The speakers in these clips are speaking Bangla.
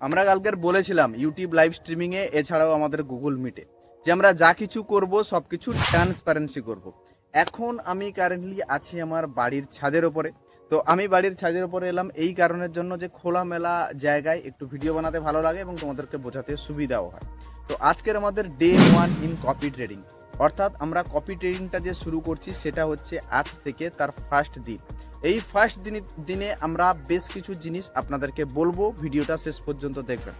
আমরা কালকের বলেছিলাম ইউটিউব লাইভ স্ট্রিমিংয়ে এছাড়াও আমাদের গুগল মিটে যে আমরা যা কিছু করব সব কিছু ট্রান্সপারেন্সি করব। এখন আমি কারেন্টলি আছি আমার বাড়ির ছাদের ওপরে। তো আমি বাড়ির ছাদের ওপরে এলাম এই কারণের জন্য যে খোলামেলা জায়গায় একটু ভিডিও বানাতে ভালো লাগে এবং তোমাদেরকে বোঝাতে সুবিধাও হয়। তো আজকের আমাদের ডে 1 ইন কপি ট্রেডিং, অর্থাৎ আমরা কপি ট্রেডিংটা যে শুরু করছি সেটা হচ্ছে আজ থেকে তার ফার্স্ট দিন। এই ফার্স্ট দিনে আমরা বেশ কিছু জিনিস আপনাদেরকে বলবো, ভিডিওটা শেষ পর্যন্ত দেখবেন।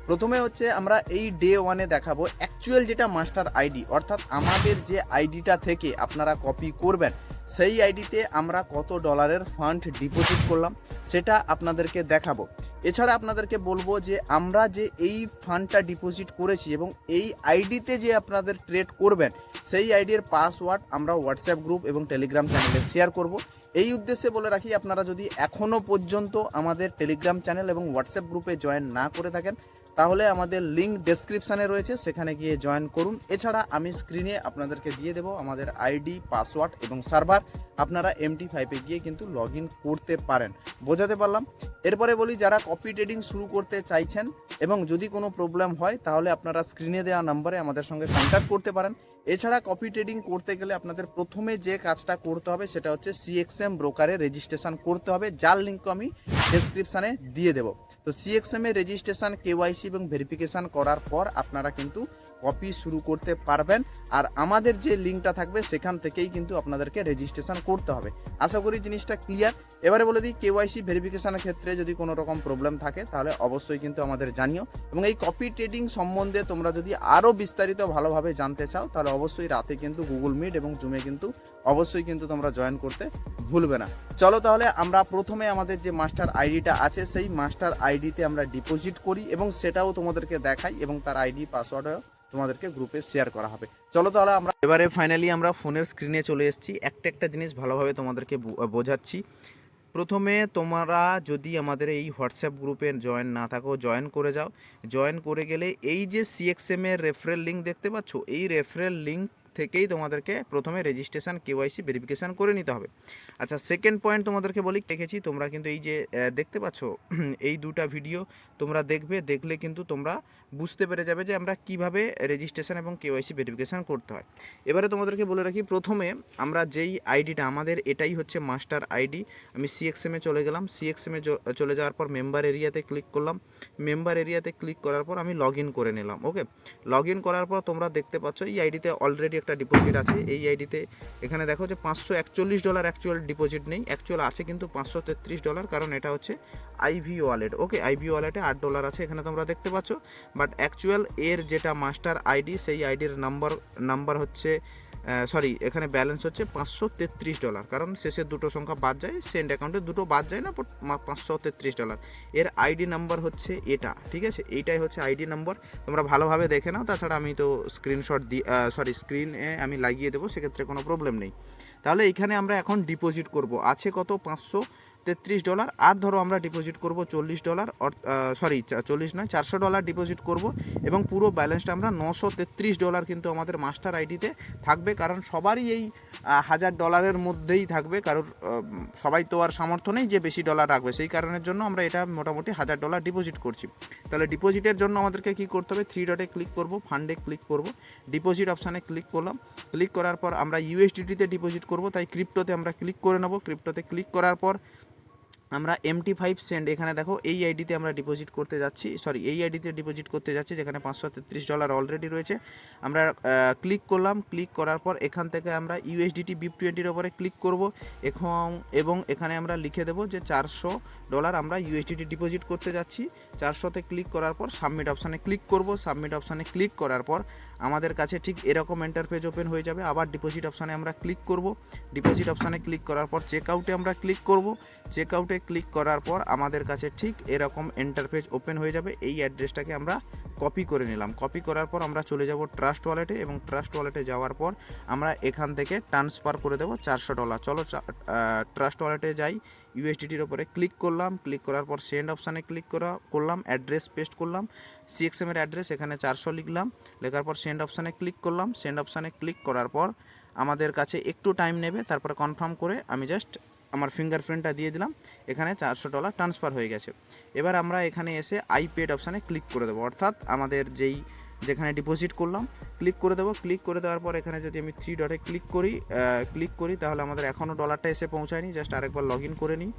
প্রথমে হচ্ছে আমরা এই ডে 1-এ দেখাবো অ্যাকচুয়াল যেটা মাস্টার আইডি, অর্থাৎ আমাদের যে আইডিটা থেকে আপনারা কপি করবেন সেই আইডিতে আমরা কত ডলারের ফান্ড ডিপোজিট করলাম সেটা আপনাদেরকে দেখাবো। এছাড়া আপনাদেরকে বলবো যে আমরা যে এই ফান্ডটা ডিপোজিট করেছি এবং এই আইডিতে যে আপনাদের ট্রেড করবেন সেই আইডির পাসওয়ার্ড আমরা হোয়াটসঅ্যাপ গ্রুপ এবং টেলিগ্রাম চ্যানেলে শেয়ার করব। এই উদ্দেশ্যে বলে রাখি, আপনারা যদি এখনও পর্যন্ত আমাদের টেলিগ্রাম চ্যানেল এবং হোয়াটসঅ্যাপ গ্রুপে জয়েন না করে থাকেন তাহলে আমাদের লিঙ্ক ডেসক্রিপশানে রয়েছে, সেখানে গিয়ে জয়েন করুন। এছাড়া আমি স্ক্রিনে আপনাদেরকে দিয়ে দেবো আমাদের আইডি, পাসওয়ার্ড এবং সার্ভার, আপনারা MT5-এ গিয়ে কিন্তু লগ ইন করতে পারেন। বোঝাতে পারলাম? এরপরে বলি, যারা কপি ট্রেডিং শুরু করতে চাইছেন এবং যদি কোনো প্রবলেম হয় তাহলে আপনারা স্ক্রিনে দেওয়া নাম্বারে আমাদের সঙ্গে কন্ট্যাক্ট করতে পারেন। এছাড়া কপি ট্রেডিং করতে গেলে আপনাদের প্রথমে যে কাজটা করতে হবে সেটা হচ্ছে CXM ব্রোকারে রেজিস্ট্রেশন করতে হবে, যার লিঙ্ক আমি ডেসক্রিপশানে দিয়ে দেবো। তো CXM এ রেজিস্ট্রেশন, KYC এবং ভেরিফিকেশান করার পর আপনারা কিন্তু কপি শুরু করতে পারবেন। আর আমাদের যে লিঙ্কটা থাকবে সেখান থেকেই কিন্তু আপনাদেরকে রেজিস্ট্রেশন করতে হবে। আশা করি জিনিসটা ক্লিয়ার। এবারে বলে দিই, KYC ভেরিফিকেশানের ক্ষেত্রে যদি কোনো রকম প্রবলেম থাকে তাহলে অবশ্যই কিন্তু আমাদের জানিও। এবং এই কপি ট্রেডিং সম্বন্ধে তোমরা যদি আরও বিস্তারিত ভালোভাবে জানতে চাও তাহলে অবশ্যই রাতে কিন্তু গুগল মিট এবং জুমে কিন্তু অবশ্যই কিন্তু তোমরা জয়েন করতে ভুলবে না। চলো তাহলে আমরা প্রথমে আমাদের যে মাস্টার আইডিটা আছে সেই মাস্টার আইডিতে আমরা ডিপোজিট করি এবং সেটাও তোমাদেরকে দেখাই এবং তার আইডি পাসওয়ার্ডও তোমাদেরকে গ্রুপে শেয়ার করা হবে। চলো তাহলে আমরা এবারে ফাইনালি আমরা ফোনের স্ক্রিনে চলে এসেছি। একটা জিনিস ভালোভাবে তোমাদেরকে বোঝাচ্ছি। প্রথমে তোমরা যদি আমাদের এই হোয়াটসঅ্যাপ গ্রুপে জয়েন না থাকো জয়েন করে যাও। জয়েন করে গেলে এই যে CXM এর রেফারেল লিঙ্ক দেখতে পাচ্ছ, এই রেফারেল লিঙ্ক থেকেই তোমাদেরকে প্রথমে রেজিস্ট্রেশন, KYC ভেরিফিকেশান করে নিতে হবে। আচ্ছা, সেকেন্ড পয়েন্ট তোমাদেরকে বলি, দেখেছি তোমরা কিন্তু এই যে দেখতে পাচ্ছ এই দুটা ভিডিও তোমরা দেখবে, দেখলে কিন্তু তোমরা বুঝতে পেরে যাবে যে আমরা কিভাবে রেজিস্ট্রেশন এবং KYC ভেরিফিকেশান করতে হয়। এবারে তোমাদেরকে বলে রাখি, প্রথমে আমরা যেই আইডিটা আমাদের এটাই হচ্ছে মাস্টার আইডি। আমি CXM এ চলে গেলাম। CXM এ চলে যাওয়ার পর মেম্বার এরিয়াতে ক্লিক করলাম। মেম্বার এরিয়াতে ক্লিক করার পর আমি লগ ইন করে নিলাম। ওকে, লগ ইন করার পর তোমরা দেখতে পাচ্ছ এই আইডিতে অলরেডি একটা ডিপোজিট আছে। এই আইডিতে এখানে দেখো যে $541 অ্যাকচুয়াল ডিপোজিট নেই, অ্যাকচুয়াল আছে কিন্তু $533, কারণ এটা হচ্ছে IV ওয়ালেট। ওকে, IV ওয়ালেটে $8 আছে, এখানে তোমরা দেখতে পাচ্ছ। বাট অ্যাকচুয়াল এর যেটা মাস্টার আইডি সেই আইডির নাম্বার হচ্ছে সরি, এখানে ব্যালেন্স হচ্ছে $533, কারণ শেষের দুটো সংখ্যা বাদ যায়, সেন্ড অ্যাকাউন্টে দুটো বাদ যায় না, $533। এর আইডি নাম্বার হচ্ছে এটা, ঠিক আছে? এইটাই হচ্ছে আইডি নাম্বার, তোমরা ভালোভাবে দেখে নাও। তাছাড়া আমি তো স্ক্রিনশট স্ক্রিনে আমি লাগিয়ে দেবো, সেক্ষেত্রে কোনো প্রবলেম নেই। তাহলে এইখানে আমরা এখন ডিপোজিট করব, আছে কত? $533। আর ধরো আমরা ডিপোজিট করব $40, সরি 40 নয়, $400 ডিপোজিট করব এবং পুরো ব্যালেন্সটা আমরা $933 কিন্তু আমাদের মাস্টার আইডিতে থাকবে, কারণ সবারই এই $1000 মধ্যেই থাকবে, কারোর সবাই তো আর সামর্থ্য নেই যে বেশি ডলার রাখবে, সেই কারণের জন্য আমরা এটা মোটামুটি $1000 ডিপোজিট করছি। তাহলে ডিপোজিটের জন্য আমাদেরকে কী করতে হবে? 3 ডটে ক্লিক করব, ফান্ডে ক্লিক করব, ডিপোজিট অপশানে ক্লিক করলাম। ক্লিক করার পর আমরা USDT-তে ডিপোজিট করব, তাই ক্রিপ্টোতে আমরা ক্লিক করে নেব। ক্রিপ্টোতে ক্লিক করার পর আমরা MT5 সেন্ড, এখানে দেখো এই আইডিতে আমরা ডিপোজিট করতে যাচ্ছি, সরি এই আইডিতে ডিপোজিট করতে যাচ্ছি যেখানে $533 অলরেডি রয়েছে। আমরা ক্লিক করলাম। ক্লিক করার পর এখান থেকে আমরা USDT BIP20-র ওপরে ক্লিক করব এবং এখানে আমরা লিখে দেবো যে $400 আমরা USDT ডিপোজিট করতে যাচ্ছি। 400-তে ক্লিক করার পর সাবমিট অপশানে ক্লিক করব। সাবমিট অপশানে ক্লিক করার পর আমাদের কাছে ঠিক এরকম ইন্টারফেস ওপেন হয়ে যাবে। আবার ডিপোজিট অপশানে আমরা ক্লিক করব। ডিপোজিট অপশানে ক্লিক করার পর চেক আউটে আমরা ক্লিক করব। চেক আউটে ক্লিক করার পর আমাদের কাছে ঠিক এরকম ইন্টারফেস ওপেন হয়ে যাবে। এই অ্যাড্রেসটাকে আমরা কপি করে নিলাম। কপি করার পর আমরা চলে যাব ট্রাস্ট ওয়ালেটে এবং ট্রাস্ট ওয়ালেটে যাওয়ার পর আমরা এখান থেকে ট্রান্সফার করে দেবো $400। চলো ট্রাস্ট ওয়ালেটে যাই। USDT-র ওপরে ক্লিক করলাম। ক্লিক করার পর সেন্ড অপশানে ক্লিক করলাম, অ্যাড্রেস পেস্ট করলাম, CXM-এর অ্যাড্রেস, এখানে 400 লিখলাম। লেখার পর সেন্ড অপশানে ক্লিক করলাম। সেন্ড অপশানে ক্লিক করার পর আমাদের কাছে একটু টাইম নেবে, তারপরে কনফার্ম করে আমি জাস্ট আমার ফিঙ্গারপ্রিন্টটা দিয়ে দিলাম, এখানে $400 ট্রান্সফার হয়ে গেছে। এবার আমরা এখানে এসে আই পেড অপশানে ক্লিক করে দেবো, অর্থাৎ আমাদের যেখানে ডিপোজিট করলাম ক্লিক করে দেবো। ক্লিক করে দেওয়ার পর এখানে যদি আমি 3 ডটে ক্লিক করি তাহলে আমাদের এখনও ডলারটা এসে পৌঁছায়নি। জাস্ট আরেকবার লগ ইন করে নিই।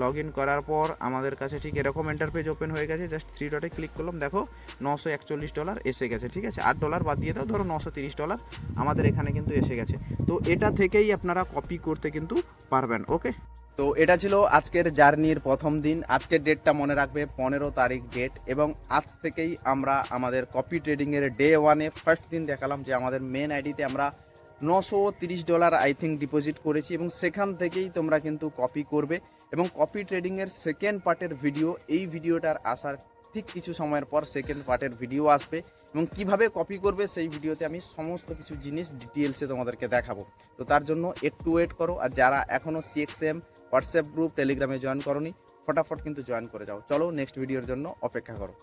লগ ইন করার পর আমাদের কাছে ঠিক এরকম ইন্টারপেজ ওপেন হয়ে গেছে। জাস্ট 3 ডটে ক্লিক করলাম, দেখো $941 এসে গেছে। ঠিক আছে, $8 বাদ দিয়ে দাও, ধরো $930 আমাদের এখানে কিন্তু এসে গেছে। তো এটা থেকেই আপনারা কপি করতে কিন্তু পারবেন। ওকে, তো এটা ছিল আজকের জার্নির প্রথম দিন। আজকের ডেটটা মনে রাখবে, 15 তারিখ ডেট। এবং আজ থেকেই আমরা আমাদের কপি ট্রেডিংয়ের ডে 1-এ ফার্স্ট দিন দেখালাম যে আমাদের মেন আইডিতে আমরা $930 আই থিঙ্ক ডিপোজিট করেছি, এবং সেখান থেকেই তোমরা কিন্তু কপি করবে। এবং কপি ট্রেডিংয়ের সেকেন্ড পার্টের ভিডিও, এই ভিডিওটার আসার ঠিক কিছু সময়ের পর সেকেন্ড পার্টের ভিডিও আসবে, এবং কিভাবে কপি করবে সেই ভিডিওতে আমি সমস্ত কিছু জিনিস ডিটেলসে তোমাদেরকে দেখাবো। তো তার জন্য একটু ওয়েট করো, আর যারা এখনও CXM হোয়াটসঅ্যাপ গ্রুপ টেলিগ্রামে জয়েন করোনি, ফটাফট কিন্তু জয়েন করে যাও। চলো নেক্সট ভিডিওর জন্য অপেক্ষা করো।